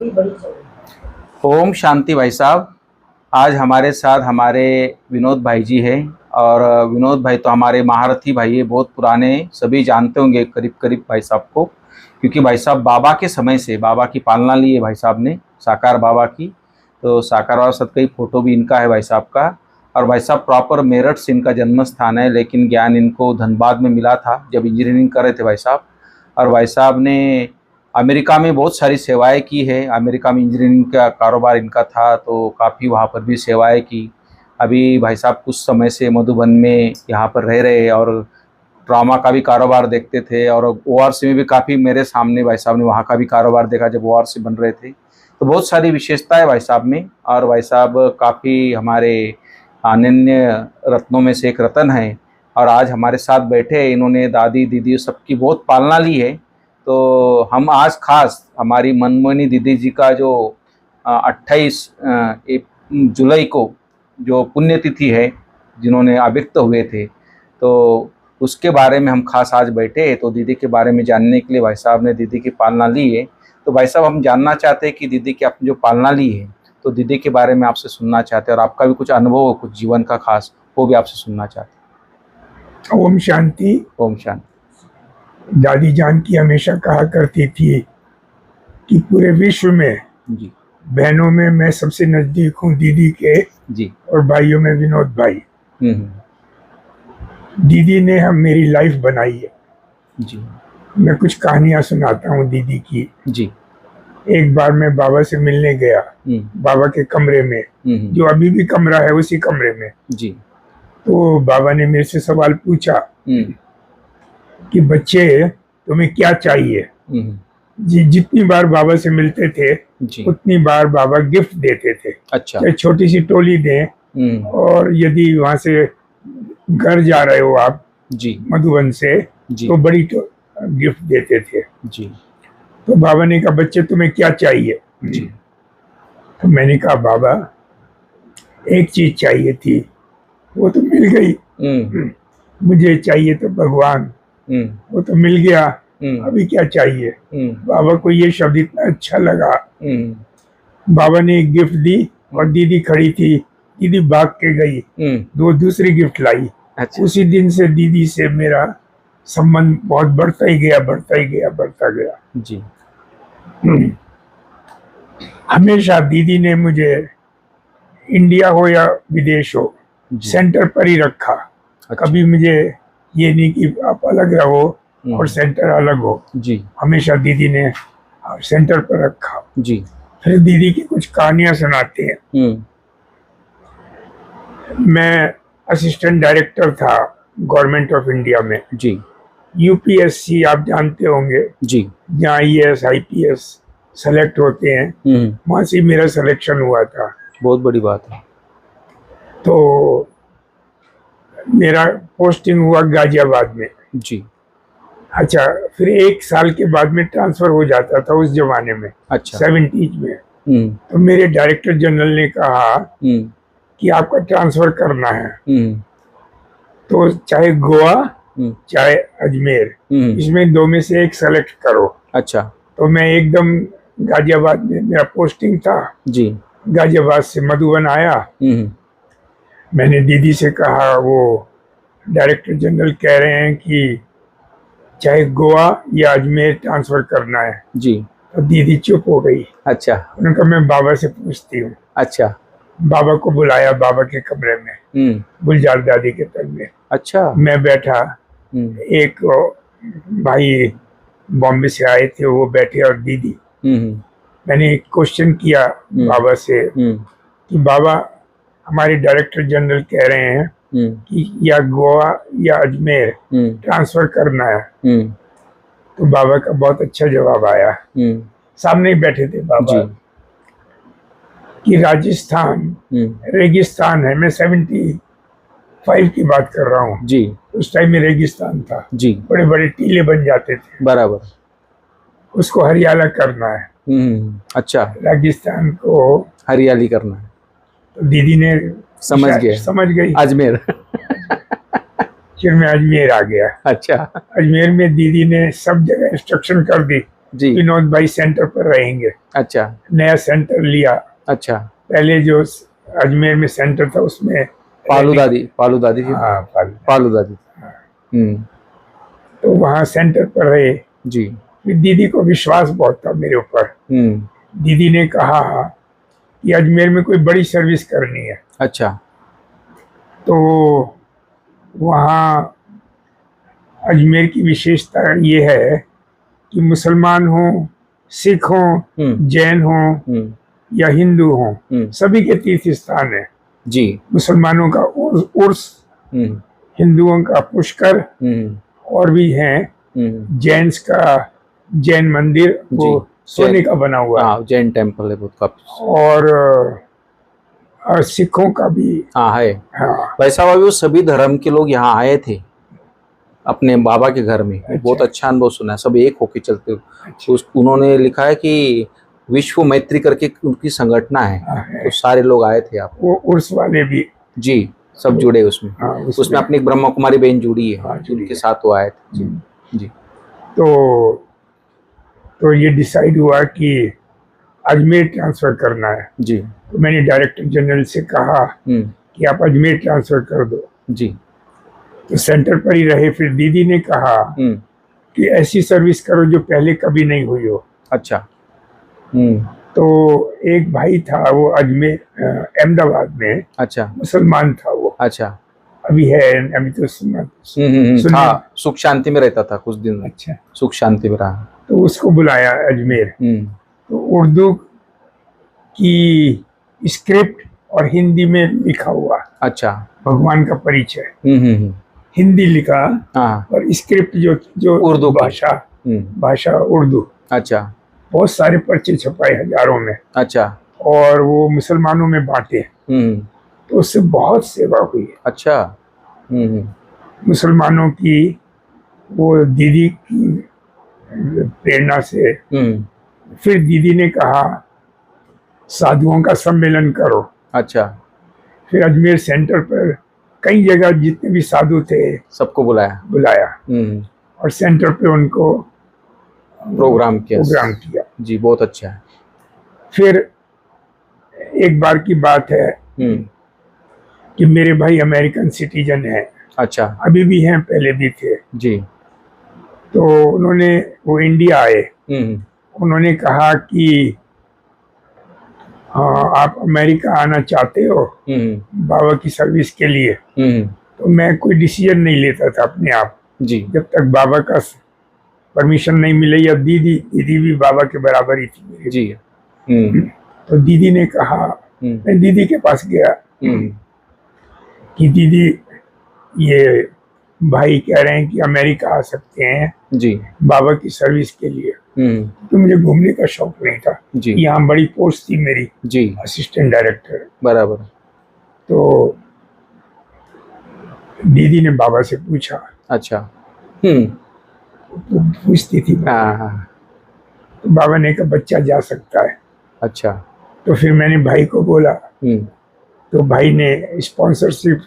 ओम शांति भाई साहब। आज हमारे साथ हमारे विनोद भाई जी हैं। और विनोद भाई तो हमारे महारथी भाई है, बहुत पुराने, सभी जानते होंगे करीब करीब भाई साहब को, क्योंकि भाई साहब बाबा के समय से बाबा की पालना ली है भाई साहब ने, साकार बाबा की। तो साकार बाबा साथ कई फोटो भी इनका है भाई साहब का। और भाई साहब प्रॉपर मेरठ से इनका जन्म स्थान है, लेकिन ज्ञान इनको धनबाद में मिला था जब इंजीनियरिंग कर रहे थे भाई साहब। और भाई साहब ने अमेरिका में बहुत सारी सेवाएं की है। अमेरिका में इंजीनियरिंग का कारोबार इनका था, तो काफ़ी वहाँ पर भी सेवाएं की। अभी भाई साहब कुछ समय से मधुबन में यहाँ पर रह रहे, और ड्रामा का भी कारोबार देखते थे, और ओआरसी में भी काफ़ी मेरे सामने भाई साहब ने वहाँ का भी कारोबार देखा जब ओआरसी बन रहे थे। तो बहुत सारी विशेषता है भाई साहब में। और भाई साहब काफ़ी हमारे अनन्य रत्नों में से एक रत्न है। और आज हमारे साथ बैठे हैं, इन्होंने दादी दीदी सबकी बहुत पालना ली है। तो हम आज खास हमारी मनमोहिनी दीदी जी का जो 28 जुलाई को जो पुण्यतिथि है, जिन्होंने अव्यक्त हुए थे, तो उसके बारे में हम खास आज बैठे हैं। तो दीदी के बारे में जानने के लिए भाई साहब ने दीदी की पालना ली है। तो भाई साहब हम जानना चाहते हैं कि दीदी की आपने जो पालना ली है, तो दीदी के बारे में आपसे सुनना चाहते हैं, और आपका भी कुछ अनुभव हो कुछ जीवन का खास, वो भी आपसे सुनना चाहते हैं। ओम शांति। ओम शांति। दादी जान की हमेशा कहा करती थी कि पूरे विश्व में जी बहनों में मैं सबसे नजदीक हूँ दीदी के, जी। और भाइयों में विनोद भाई। हम्म। दीदी ने हम मेरी लाइफ बनाई है। जी मैं कुछ कहानियां सुनाता हूँ दीदी की। जी। एक बार मैं बाबा से मिलने गया, बाबा के कमरे में, जो अभी भी कमरा है उसी कमरे में। जी। तो बाबा ने मेरे से सवाल पूछा कि बच्चे तुम्हें क्या चाहिए। जितनी बार बाबा से मिलते थे उतनी बार बाबा गिफ्ट देते थे। अच्छा। चाहे छोटी सी टोली दें, और यदि वहां से घर जा रहे हो आप जी मधुबन से, तो बड़ी गिफ्ट देते थे जी। तो बाबा ने कहा बच्चे तुम्हें क्या चाहिए जी। तो मैंने कहा बाबा एक चीज चाहिए थी, वो तो मिल गई। मुझे चाहिए तो भगवान, वो तो मिल गया। अभी क्या चाहिए। बाबा को ये शब्द इतना अच्छा लगा। बाबा ने एक गिफ्ट दी और दीदी खड़ी थी, दीदी भाग के गई, दो दूसरी गिफ्ट लाई। अच्छा। उसी दिन से दीदी से मेरा संबंध बहुत बढ़ता ही गया, बढ़ता ही गया, बढ़ता गया जी। हमेशा दीदी ने मुझे इंडिया हो या विदेश हो सेंटर पर ही रखा। अच्छा। कभी मुझे ये नहीं कि आप अलग रहो और सेंटर अलग हो जी। हमेशा दीदी ने सेंटर पर रखा जी। फिर दीदी की कुछ कहानियां सुनाते हैं। मैं असिस्टेंट डायरेक्टर था गवर्नमेंट ऑफ इंडिया में जी। यूपीएससी आप जानते होंगे जी, जहाँ IAS IPS सेलेक्ट होते हैं, वहां से मेरा सिलेक्शन हुआ था। बहुत बड़ी बात है। तो मेरा पोस्टिंग हुआ गाजियाबाद में जी। अच्छा, फिर एक साल के बाद में ट्रांसफर हो जाता था उस जमाने में। अच्छा। 70s में। तो मेरे डायरेक्टर जनरल ने कहा कि आपका ट्रांसफर करना है, तो चाहे गोवा चाहे अजमेर, इसमें दो में से एक सेलेक्ट करो। अच्छा। तो मैं एकदम गाजियाबाद में मेरा पोस्टिंग था जी। गाजियाबाद से मधुबन आया। मैंने दीदी से कहा, वो डायरेक्टर जनरल कह रहे हैं कि चाहे गोवा या अजमेर ट्रांसफर करना है जी। तो दीदी चुप हो गई। अच्छा। उन्होंने कहा मैं बाबा से पूछती हूँ। अच्छा। बाबा को बुलाया बाबा के कमरे में, गुलजार दादी के तर में। अच्छा। मैं बैठा, एक भाई बॉम्बे से आए थे वो बैठे, और दीदी। मैंने एक क्वेश्चन किया बाबा से कि बाबा हमारे डायरेक्टर जनरल कह रहे हैं कि या गोवा या अजमेर ट्रांसफर करना है। तो बाबा का बहुत अच्छा जवाब आया। सामने ही बैठे थे बाबा कि राजस्थान रेगिस्तान है। मैं 75 की बात कर रहा हूँ जी। उस टाइम में रेगिस्तान था जी, बड़े बड़े टीले बन जाते थे। बराबर। उसको हरियाला करना है। अच्छा। राजस्थान को हरियाली करना है। तो दीदी ने समझ गई अजमेर। फिर मैं अजमेर आ गया। अच्छा। अजमेर में दीदी ने सब जगह इंस्ट्रक्शन कर दी जी। विनोद भाई सेंटर पर रहेंगे। अच्छा नया सेंटर लिया। अच्छा। पहले जो अजमेर में सेंटर था उसमें पालू दादी थी। हाँ पालू दादी। तो वहाँ सेंटर पर रहे जी। फिर दीदी को विश्वास बहुत था मेरे ऊपर। दीदी ने कहा कि अजमेर में कोई बड़ी सर्विस करनी है। अच्छा। तो वहाँ अजमेर की विशेषता ये है कि मुसलमान हो, सिख हो, जैन हो या हिंदू हो, सभी के तीर्थ स्थान है। जी। मुसलमानों का उर्स, हिंदुओं का पुष्कर, और भी हैं। जैन्स का जैन मंदिर वो सोने का बना हुआ है। जैन टेम्पल है बहुत काफी। और सिखों का भी है। हाँ। वैसा वो सभी धर्म के लोग यहाँ आए थे अपने बाबा के घर में। अच्छा। बहुत अच्छा अनुभव सुना है, सब एक होके चलते हो। अच्छा। उन्होंने लिखा है कि विश्व मैत्री करके उनकी संगठना है। तो सारे लोग आए थे आप। वो उर्स वाले भी जी सब जुड़े उसमें। उसमें अपनी ब्रह्मा कुमारी बहन जुड़ी है। उनके साथ वो आए थे। जी। तो ये डिसाइड हुआ कि अजमेर ट्रांसफर करना है। जी। तो मैंने डायरेक्टर जनरल से कहा कि आप अजमेर ट्रांसफर कर दो। जी। तो सेंटर पर ही रहे। फिर दीदी ने कहा कि ऐसी सर्विस करो जो पहले कभी नहीं हुई हो। अच्छा। तो एक भाई था वो अजमेर अहमदाबाद में। अच्छा। मुसलमान था वो। अच्छा। अभी है, अभी तो हाँ, सुख शांति में रहता था कुछ दिन। अच्छा। सुख शांति में रहा। तो उसको बुलाया अजमेर। तो उर्दू की स्क्रिप्ट और हिंदी में लिखा हुआ। अच्छा। भगवान का परिचय। हिंदी लिखा और स्क्रिप्ट जो उर्दू भाषा उर्दू। अच्छा। बहुत सारे पर्चे छपाए हजारों में। अच्छा। और वो मुसलमानों में बांटे। तो उससे बहुत सेवा हुई। अच्छा। मुसलमानों की वो दीदी की प्रेरणा से फिर दीदी ने कहा साधुओं का सम्मेलन करो। अच्छा। फिर अजमेर सेंटर पर कई जगह जितने भी साधु थे सबको बुलाया और सेंटर पे उनको प्रोग्राम किया। जी बहुत अच्छा है। फिर एक बार की बात है कि मेरे भाई अमेरिकन सिटीजन है। अच्छा। अभी भी हैं, पहले भी थे। जी। तो वो इंडिया आए। उन्होंने कहा कि आप अमेरिका आना चाहते हो बाबा की सर्विस के लिए। तो मैं कोई डिसीजन नहीं लेता था अपने आप जी, जब तक बाबा का परमिशन नहीं मिले। या दीदी भी बाबा के बराबर ही थी मेरी जी। तो दीदी ने कहा, मैं दीदी के पास गया कि दीदी ये भाई कह रहे हैं कि अमेरिका आ सकते हैं जी बाबा की सर्विस के लिए। तो मुझे घूमने का शौक नहीं था जी। यहाँ बड़ी पोस्ट थी मेरी जी, असिस्टेंट डायरेक्टर बराबर। तो दीदी ने बाबा से पूछा। अच्छा। तो पूछती थी। तो बाबा ने कहा बच्चा जा सकता है। अच्छा। तो फिर मैंने भाई को बोला। तो भाई ने स्पॉन्सरशिप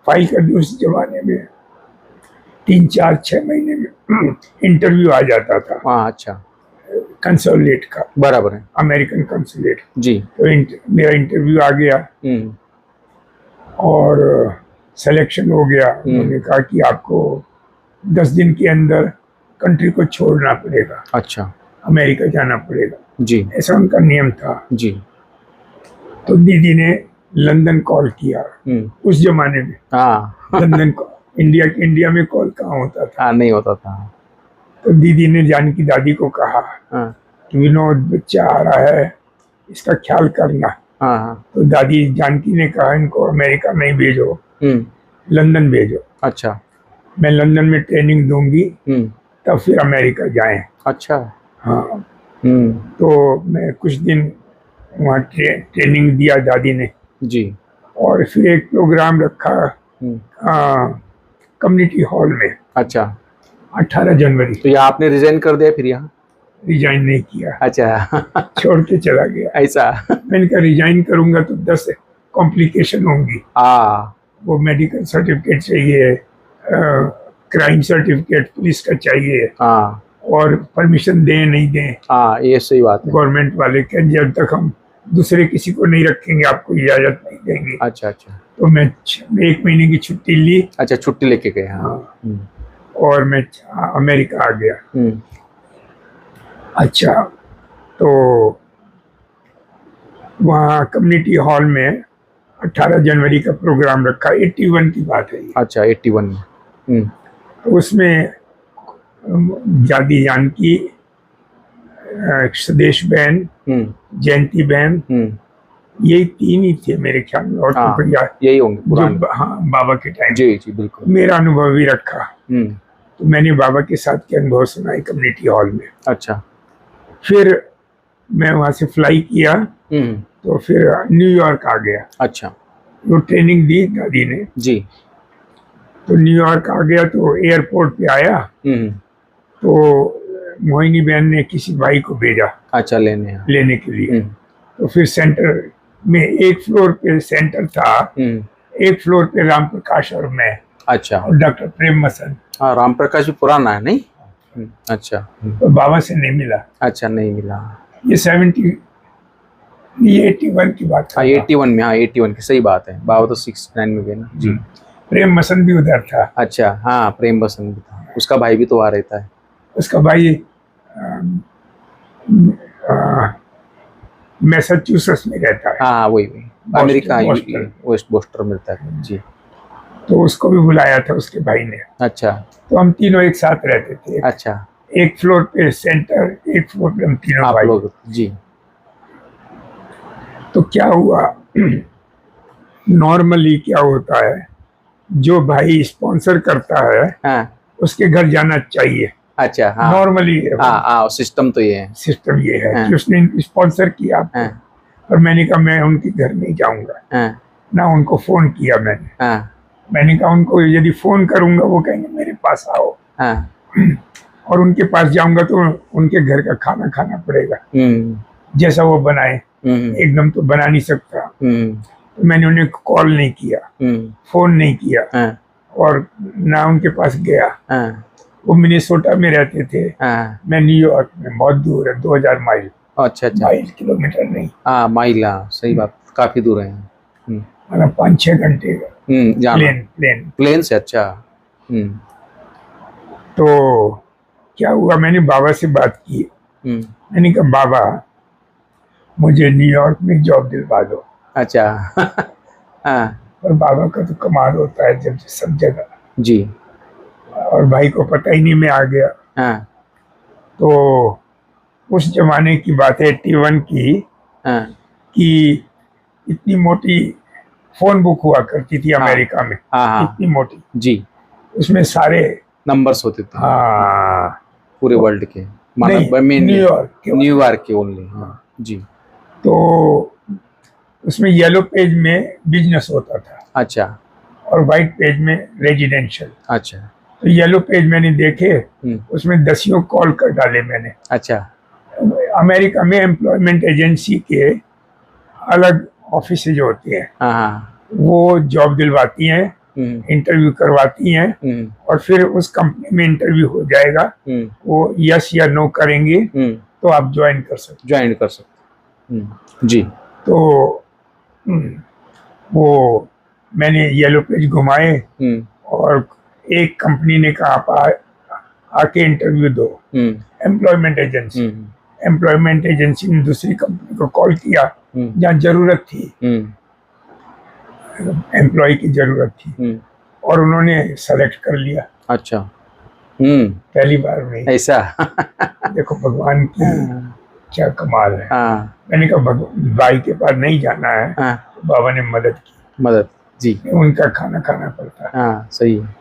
फाइल कर दी। उस जमाने में 3-4-6 महीने में इंटरव्यू आ जाता था। अच्छा। कंसुलेट का बराबर है, अमेरिकन कंसुलेट जी। तो मेरा इंटरव्यू आ गया और सिलेक्शन हो गया। उन्होंने कहा कि आपको 10 दिन के अंदर कंट्री को छोड़ना पड़ेगा। अच्छा। अमेरिका जाना पड़ेगा जी, ऐसा उनका नियम था जी। तो दीदी ने लंदन कॉल किया। उस जमाने में लंदन को इंडिया में कॉल कहाँ होता था। नहीं होता था। तो दीदी ने जानकी दादी को कहा कि विनोद बच्चा आ रहा है, इसका ख्याल करना। तो दादी जानकी ने कहा इनको अमेरिका नहीं भेजो, लंदन भेजो। अच्छा। मैं लंदन में ट्रेनिंग दूंगी तब फिर अमेरिका जाएं। अच्छा। हाँ। तो मैं कुछ दिन वहाँ ट्रेनिंग दिया दादी ने जी। और फिर एक प्रोग्राम रखा कम्युनिटी हॉल में। अच्छा। 18 जनवरी। तो यहाँ आपने रिजाइन कर दिया फिर? यहाँ रिजाइन नहीं किया। अच्छा। छोड़ के चला गया। ऐसा? मैंने कहा रिजाइन करूंगा तो 10 कॉम्प्लिकेशन होंगी। वो मेडिकल सर्टिफिकेट चाहिए, क्राइम सर्टिफिकेट पुलिस का चाहिए। और परमिशन दें नहीं दें, हाँ ये सही बात है। गवर्नमेंट वाले के जब तक हम दूसरे किसी को नहीं रखेंगे आपको इजाजत नहीं देंगे। अच्छा अच्छा। तो मैं 1 महीने की छुट्टी ली। अच्छा, छुट्टी लेके गए। हाँ। और मैं अमेरिका आ गया। अच्छा, तो वहाँ कम्युनिटी हॉल में 18 जनवरी का प्रोग्राम रखा, 81 की बात है। अच्छा, 81 में। तो उसमें जादी जानकी, स्वदेश बहन, जयंती बहन, यही 3 ही थे मेरे ख्याल में। और हाँ, तो यही होंगे पुराने। हाँ, बाबा के टाइम। जी जी बिल्कुल। मेरा अनुभव भी रखा। तो मैंने बाबा के साथ के अनुभव सुनाए कम्युनिटी हॉल में। अच्छा। फिर मैं वहाँ से फ्लाई किया, तो फिर न्यूयॉर्क आ गया। अच्छा। वो ट्रेनिंग दी दादी ने जी। तो न्यूयॉर्क आ गया, तो एयरपोर्ट पे आया, तो मोहिनी बहन ने किसी भाई को भेजा। अच्छा, लेने के लिए। तो फिर सेंटर में एक फ्लोर पे सेंटर था, एक फ्लोर पे राम प्रकाश और मैं। अच्छा। और डॉक्टर प्रेम मसन। हाँ, राम प्रकाश भी पुराना है नहीं? अच्छा। तो बाबा से नहीं मिला। अच्छा, नहीं मिला। ये 81 की बात है। 81 में। हाँ 81 की, सही बात है। बाबा तो 69 में गए ना जी। प्रेम मसन भी उधर था। अच्छा, हाँ प्रेम बसन भी था, उसका भाई भी तो वहाँ रहता है। उसका भाई मैसाचुसेट्स में रहता है। हाँ वही अमेरिका, वेस्ट बोस्टन मिलता है जी। तो उसको भी बुलाया था उसके भाई ने। अच्छा। तो हम तीनों एक साथ रहते थे। अच्छा। एक फ्लोर पे सेंटर, एक फ्लोर पे हम तीनों आप भाई लोग जी। तो क्या हुआ, नॉर्मली क्या होता है, जो भाई स्पॉन्सर करता है, हाँ, उसके घर जाना चाहिए। अच्छा। हाँ। नॉर्मली हाँ, सिस्टम तो ये है। सिस्टम ये है। हाँ। कि उसने स्पॉन्सर किया। हाँ। और मैंने कहा मैं उनके घर नहीं जाऊंगा। हाँ। ना उनको फोन किया मैंने। हाँ। मैंने कहा उनको यदि फोन करूंगा वो कहेंगे मेरे पास आओ। हाँ। और उनके पास जाऊंगा तो उनके घर का खाना खाना पड़ेगा, जैसा वो बनाए। एकदम तो बना नहीं सकता। तो मैंने उन्हें कॉल नहीं किया, फोन नहीं किया। हाँ। और ना उनके पास गया। हाँ। वो मिनेसोटा में रहते थे। हाँ। मैं न्यूयॉर्क में, बहुत दूर है, 2000 माइल। अच्छा अच्छा। माइल, किलोमीटर नहीं। हाँ माइल, हाँ सही बात, काफी दूर है। मतलब 5-6 घंटे का प्लेन से। अच्छा। तो क्या हुआ, मैंने बाबा से बात की। मैंने कहा बाबा मुझे न्यूयॉर्क में जॉब दिलवा दो। अच्छा। हाँ। और बाबा का तो कमाल होता है जब सब जगह जी। और भाई को पता ही नहीं मैं आ गया। हाँ। तो उस जमाने की बात है 81 की। हाँ। कि इतनी मोटी फोन बुक हुआ करती थी अमेरिका में। हाँ। इतनी मोटी जी। उसमें सारे नंबर्स होते थे। हाँ। पूरे वर्ल्ड के, न्यूयॉर्क के ओनली। हाँ जी। तो उसमें येलो पेज में बिजनेस होता था। अच्छा। और व्हाइट पेज में रेजिडेंशियल। अच्छा। तो येलो पेज मैंने देखे, उसमें 10 कॉल कर डाले मैंने। अच्छा। अमेरिका में एम्प्लॉयमेंट एजेंसी के अलग ऑफिस होती हैं। हाँ। वो जॉब दिलवाती हैं, इंटरव्यू करवाती हैं, और फिर उस कंपनी में इंटरव्यू हो जाएगा, वो यस या नो करेंगे, तो आप ज्वाइन कर सकते जी। तो वो मैंने येलो पेज घुमाए, और एक कंपनी ने कहा आप आके इंटरव्यू दो। एम्प्लॉयमेंट एजेंसी ने दूसरी कंपनी को कॉल किया जहाँ जरूरत थी, एम्प्लॉय की जरूरत थी, और उन्होंने सेलेक्ट कर लिया। अच्छा। पहली बार में ऐसा। देखो भगवान की क्या कमाल है। मैंने कहा भाई के पास नहीं जाना है। तो बाबा ने मदद जी। उनका खाना खाना पड़ता है। हाँ सही है।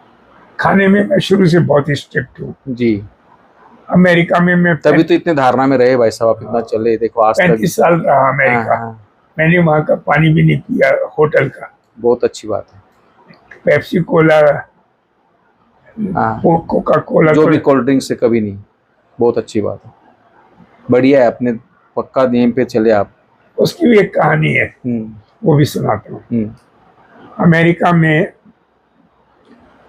खाने में मैं शुरू से बहुत स्ट्रिक्ट हूँ जी। अमेरिका में मैं तभी तो इतने धारणा में रहे भाई साहब, इतना चले। देखो आज 35 साल रहा अमेरिका। मैंने वहाँ का पानी भी नहीं पिया होटल का। बहुत अच्छी बात है। पेप्सी कोला, कोका कोला, जो भी कोल्ड ड्रिंक से कभी नहीं। बहुत अच्छी बात है, बढ़िया है। अपने पक्का नियम पे चले आप। उसकी भी एक कहानी है, वो भी सुनाता हूँ। अमेरिका में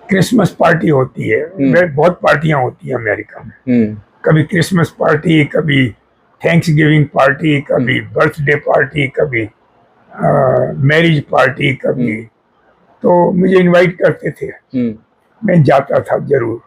क्रिसमस पार्टी होती है, बहुत पार्टियां होती है अमेरिका में। कभी क्रिसमस पार्टी, कभी थैंक्स गिविंग पार्टी, कभी बर्थडे पार्टी, कभी मैरिज पार्टी, कभी तो मुझे इनवाइट करते थे। मैं जाता था जरूर,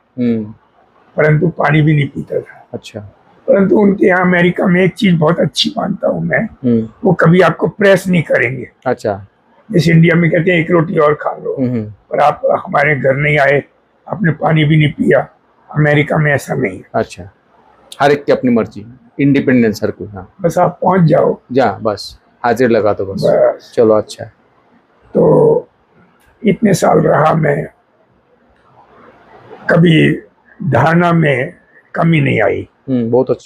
परंतु पानी भी नहीं पीता था। अच्छा। परंतु उनके यहाँ अमेरिका में एक चीज बहुत अच्छी मानता हूँ मैं, वो कभी आपको प्रेस नहीं करेंगे। अच्छा। जैसे इंडिया में कहते हैं एक रोटी और खा लो, पर आप हमारे घर नहीं आए, आपने पानी भी नहीं पिया। अमेरिका में ऐसा नहीं है। अच्छा, हर एक की अपनी मर्जी, इंडिपेंडेंस हर कोई। हाँ, बस आप पहुंच जाओ, जा बस हाजिर लगा दो बस। चलो अच्छा है। तो इतने साल रहा मैं, कभी धारणा में कमी नहीं आई। बहुत अच्छा।